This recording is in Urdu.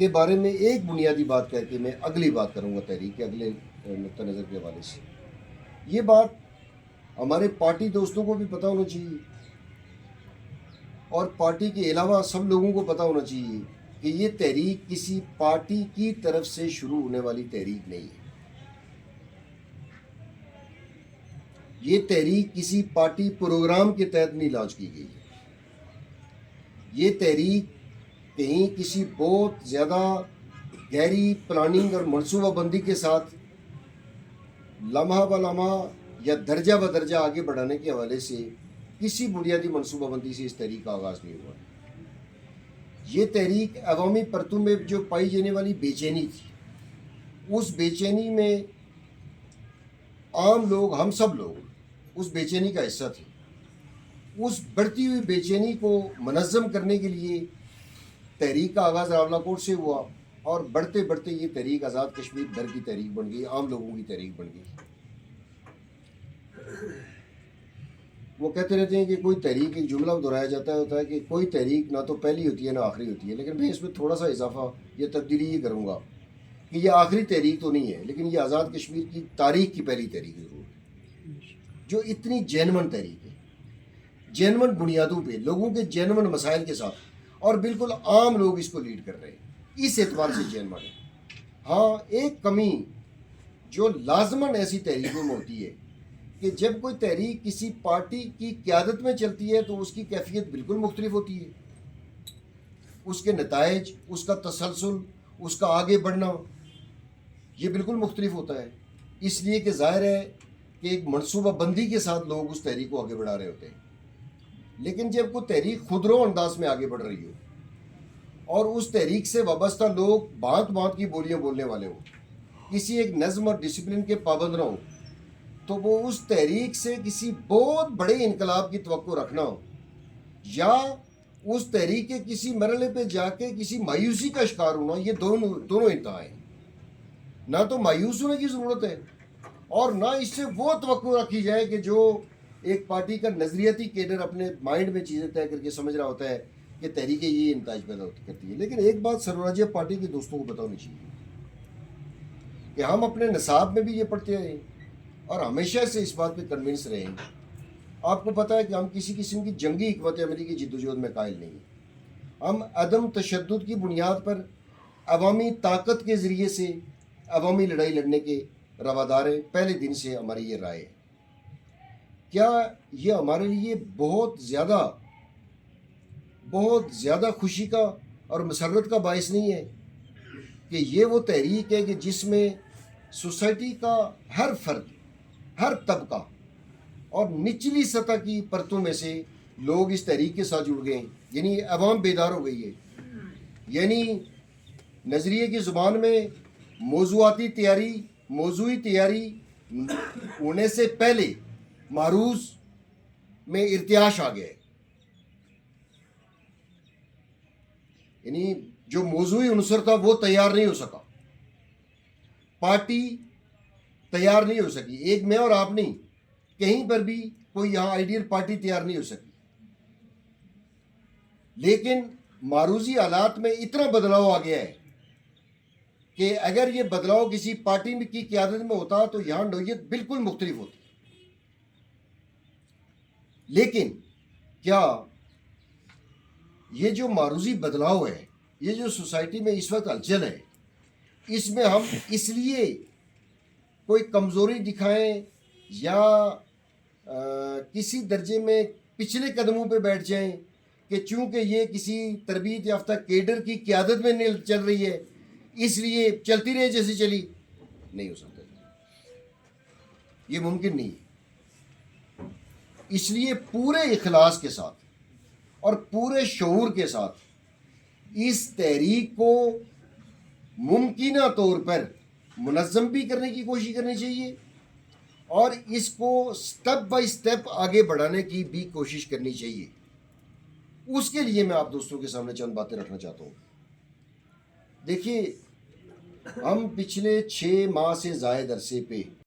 کے بارے میں ایک بنیادی بات کہہ کے میں اگلی بات کروں گا تحریک کے اگلے نقطہ نظر کے حوالے سے. یہ بات ہمارے پارٹی دوستوں کو بھی پتہ ہونا چاہیے اور پارٹی کے علاوہ سب لوگوں کو پتہ ہونا چاہیے کہ یہ تحریک کسی پارٹی کی طرف سے شروع ہونے والی تحریک نہیں ہے. یہ تحریک کسی پارٹی پروگرام کے تحت نہیں لانچ کی گئی ہے. یہ تحریک کہیں کسی بہت زیادہ گہری پلاننگ اور منصوبہ بندی کے ساتھ لمحہ بہ لمحہ یا درجہ بہ درجہ آگے بڑھانے کے حوالے سے کسی بنیادی منصوبہ بندی سے اس تحریک کا آغاز نہیں ہوا ہے. یہ تحریک عوامی پرتوں میں جو پائی جانے والی بے چینی تھی، اس بے چینی میں عام لوگ، ہم سب لوگ اس بے چینی کا حصہ تھے. اس بڑھتی ہوئی بے چینی کو منظم کرنے کے لیے تحریک کا آغاز راولاکوٹ سے ہوا اور بڑھتے بڑھتے یہ تحریک آزاد کشمیر بھر کی تحریک بن گئی، عام لوگوں کی تحریک بن گئی. وہ کہتے رہتے ہیں کہ کوئی تحریک، ایک جملہ دہرایا جاتا ہوتا ہے کہ کوئی تحریک نہ تو پہلی ہوتی ہے نہ آخری ہوتی ہے، لیکن میں اس میں تھوڑا سا اضافہ یہ تبدیلی یہ کروں گا کہ یہ آخری تحریک تو نہیں ہے، لیکن یہ آزاد کشمیر کی تاریخ کی پہلی تحریک ضرور ہے جو اتنی جینون تحریک ہے، جینون بنیادوں پہ، لوگوں کے جینون مسائل کے ساتھ، اور بالکل عام لوگ اس کو لیڈ کر رہے ہیں، اس اعتبار سے جینون ہے. ہاں، ایک کمی جو لازماً ایسی تحریکوں میں ہوتی ہے کہ جب کوئی تحریک کسی پارٹی کی قیادت میں چلتی ہے تو اس کی کیفیت بالکل مختلف ہوتی ہے. اس کے نتائج، اس کا تسلسل، اس کا آگے بڑھنا یہ بالکل مختلف ہوتا ہے. اس لیے کہ ظاہر ہے کہ ایک منصوبہ بندی کے ساتھ لوگ اس تحریک کو آگے بڑھا رہے ہوتے ہیں. لیکن جب کوئی تحریک خودرو انداز میں آگے بڑھ رہی ہو اور اس تحریک سے وابستہ لوگ بھانت بھانت کی بولیاں بولنے والے ہوں، کسی ایک نظم اور ڈسپلن کے پابند نہ ہوں، تو وہ اس تحریک سے کسی بہت بڑے انقلاب کی توقع رکھنا ہو یا اس تحریک کے کسی مرحلے پہ جا کے کسی مایوسی کا شکار ہونا، یہ دونوں انتہا ہیں. نہ تو مایوس ہونے کی ضرورت ہے اور نہ اس سے وہ توقع رکھی جائے کہ جو ایک پارٹی کا نظریاتی کیڈر اپنے مائنڈ میں چیزیں طے کر کے سمجھ رہا ہوتا ہے کہ تحریکیں یہ نتائج پیدا کرتی ہے. لیکن ایک بات سرفراجیہ پارٹی کے دوستوں کو بتانی چاہیے کہ ہم اپنے نصاب میں بھی یہ پڑھتے رہے اور ہمیشہ سے اس بات پہ کنونس رہے ہیں. آپ کو پتہ ہے کہ ہم کسی قسم کی جنگی حکمت عملی کی جدوجہد میں قائل نہیں ہیں. ہم عدم تشدد کی بنیاد پر عوامی طاقت کے ذریعے سے عوامی لڑائی لڑنے کے روادار ہیں. پہلے دن سے ہماری یہ رائے ہے. کیا یہ ہمارے لیے بہت زیادہ خوشی کا اور مسرت کا باعث نہیں ہے کہ یہ وہ تحریک ہے کہ جس میں سوسائٹی کا ہر فرد، ہر طبقہ اور نچلی سطح کی پرتوں میں سے لوگ اس تحریک کے ساتھ جڑ گئے ہیں. یعنی عوام بیدار ہو گئی ہے. یعنی نظریے کی زبان میں موضوعی تیاری ہونے سے پہلے معروض میں ارتعاش آ گیا ہے. یعنی جو موضوعی عنصر تھا وہ تیار نہیں ہو سکا، پارٹی تیار نہیں ہو سکی، ایک میں اور آپ نہیں، کہیں پر بھی کوئی یہاں آئیڈیل پارٹی تیار نہیں ہو سکی. لیکن معروضی حالات میں اتنا بدلاؤ آ گیا ہے کہ اگر یہ بدلاؤ کسی پارٹی کی قیادت میں ہوتا تو یہاں نوعیت بالکل مختلف ہوتی. لیکن کیا یہ جو معروضی بدلاؤ ہے، یہ جو سوسائٹی میں اس وقت ہلچل ہے، اس میں ہم اس لیے کوئی کمزوری دکھائیں یا کسی درجے میں پچھلے قدموں پہ بیٹھ جائیں کہ چونکہ یہ کسی تربیت یافتہ کیڈر کی قیادت میں چل رہی ہے اس لیے چلتی رہے جیسے چلی؟ نہیں ہو سکتا، یہ ممکن نہیں ہے. اس لیے پورے اخلاص کے ساتھ اور پورے شعور کے ساتھ اس تحریک کو ممکنہ طور پر منظم بھی کرنے کی کوشش کرنی چاہیے اور اس کو سٹیپ بائی سٹیپ آگے بڑھانے کی بھی کوشش کرنی چاہیے. اس کے لیے میں آپ دوستوں کے سامنے چند باتیں رکھنا چاہتا ہوں. دیکھیے، ہم پچھلے 6 ماہ سے زائد عرصے پہ